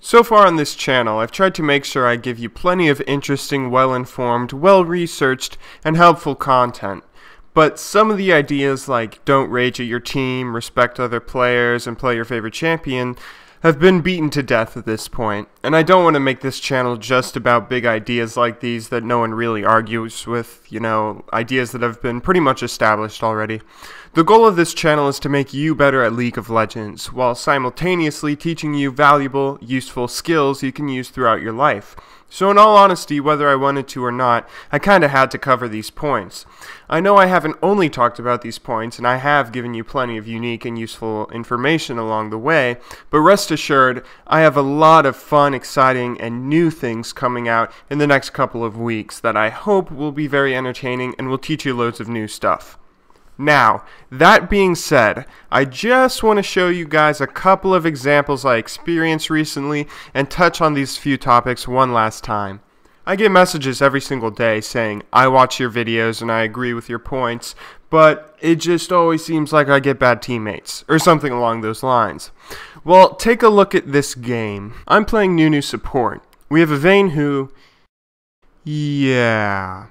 So far on this channel, I've tried to make sure I give you plenty of interesting, well-informed, well-researched, and helpful content. But some of the ideas like don't rage at your team, respect other players, and play your favorite champion have been beaten to death at this point. And I don't want to make this channel just about big ideas like these that no one really argues with, ideas that have been pretty much established already. The goal of this channel is to make you better at League of Legends, while simultaneously teaching you valuable, useful skills you can use throughout your life. So in all honesty, whether I wanted to or not, I kinda had to cover these points. I know I haven't only talked about these points, and I have given you plenty of unique and useful information along the way, but rest assured, I have a lot of fun, exciting, and new things coming out in the next couple of weeks that I hope will be very entertaining and will teach you loads of new stuff. Now, that being said, I just want to show you guys a couple of examples I experienced recently and touch on these few topics one last time. I get messages every single day saying, I watch your videos and I agree with your points, but it just always seems like I get bad teammates, or something along those lines. Well, take a look at this game. I'm playing Nunu support. We have a Vayne who... yeah...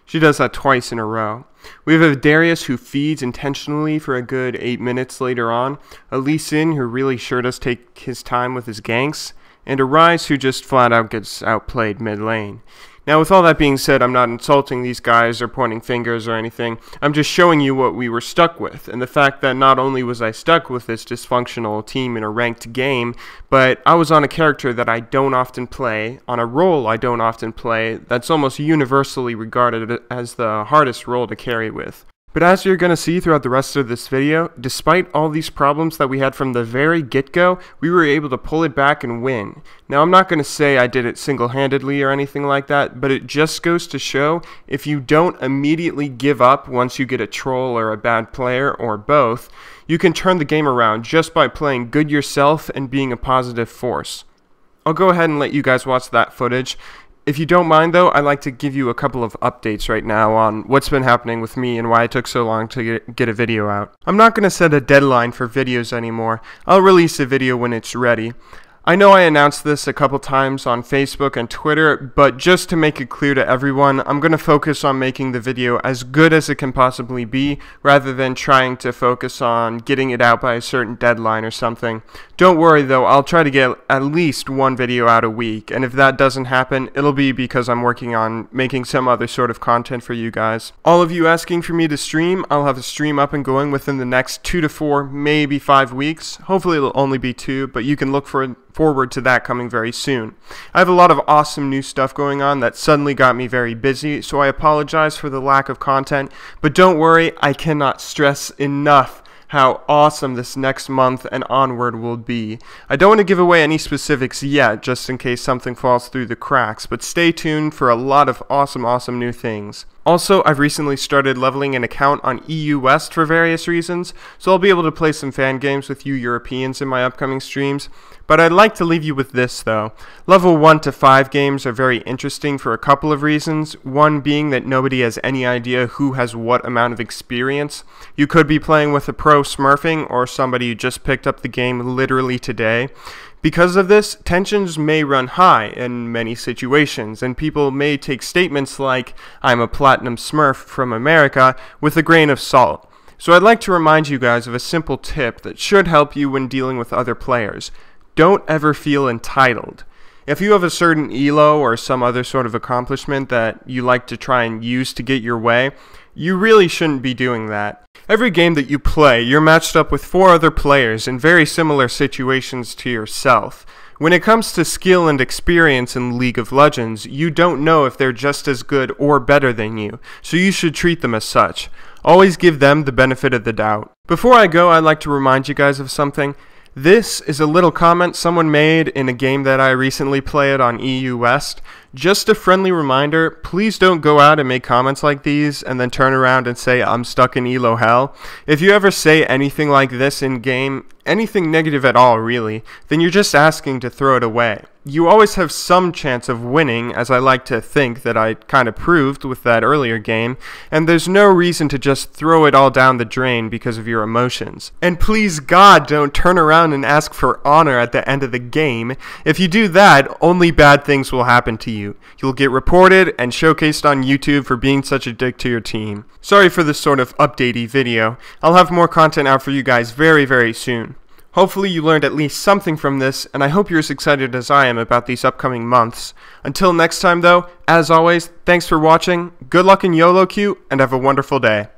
she does that twice in a row. We have a Darius who feeds intentionally for a good 8 minutes later on, a Lee Sin who really sure does take his time with his ganks, and a Ryze who just flat out gets outplayed mid lane. Now with all that being said, I'm not insulting these guys or pointing fingers or anything. I'm just showing you what we were stuck with, and the fact that not only was I stuck with this dysfunctional team in a ranked game, but I was on a character that I don't often play, on a role I don't often play, that's almost universally regarded as the hardest role to carry with. But as you're going to see throughout the rest of this video, despite all these problems that we had from the very get-go, we were able to pull it back and win. Now I'm not going to say I did it single-handedly or anything like that, but it just goes to show if you don't immediately give up once you get a troll or a bad player or both, you can turn the game around just by playing good yourself and being a positive force. I'll go ahead and let you guys watch that footage. If you don't mind though, I'd like to give you a couple of updates right now on what's been happening with me and why it took so long to get a video out. I'm not going to set a deadline for videos anymore. I'll release a video when it's ready. I know I announced this a couple times on Facebook and Twitter, but just to make it clear to everyone, I'm going to focus on making the video as good as it can possibly be, rather than trying to focus on getting it out by a certain deadline or something. Don't worry though, I'll try to get at least one video out a week, and if that doesn't happen, it'll be because I'm working on making some other sort of content for you guys. All of you asking for me to stream, I'll have a stream up and going within the next 2 to 4, maybe 5 weeks. Hopefully it'll only be 2, but you can look forward to that coming very soon. I have a lot of awesome new stuff going on that suddenly got me very busy, so I apologize for the lack of content, but don't worry, I cannot stress enough how awesome this next month and onward will be. I don't want to give away any specifics yet, just in case something falls through the cracks, but stay tuned for a lot of awesome new things. Also, I've recently started leveling an account on EU West for various reasons, so I'll be able to play some fan games with you Europeans in my upcoming streams. But I'd like to leave you with this though. Level 1 to 5 games are very interesting for a couple of reasons. One being that nobody has any idea who has what amount of experience. You could be playing with a pro smurfing or somebody who just picked up the game literally today. Because of this, tensions may run high in many situations, and people may take statements like, I'm a platinum smurf from America, with a grain of salt. So I'd like to remind you guys of a simple tip that should help you when dealing with other players. Don't ever feel entitled. If you have a certain elo or some other sort of accomplishment that you like to try and use to get your way, you really shouldn't be doing that. Every game that you play, you're matched up with 4 other players in very similar situations to yourself. When it comes to skill and experience in League of Legends, you don't know if they're just as good or better than you, so you should treat them as such. Always give them the benefit of the doubt. Before I go, I'd like to remind you guys of something. This is a little comment someone made in a game that I recently played on EU West. Just a friendly reminder, please don't go out and make comments like these and then turn around and say I'm stuck in elo hell. If you ever say anything like this in game, anything negative at all really, then you're just asking to throw it away. You always have some chance of winning, as I like to think that I kind of proved with that earlier game, and there's no reason to just throw it all down the drain because of your emotions. And please God, don't turn around and ask for honor at the end of the game. If you do that, only bad things will happen to you. You'll get reported and showcased on YouTube for being such a dick to your team. Sorry for this sort of updatey video. I'll have more content out for you guys very, very soon. Hopefully you learned at least something from this, and I hope you're as excited as I am about these upcoming months. Until next time though, as always, thanks for watching, good luck in YOLO Q, and have a wonderful day.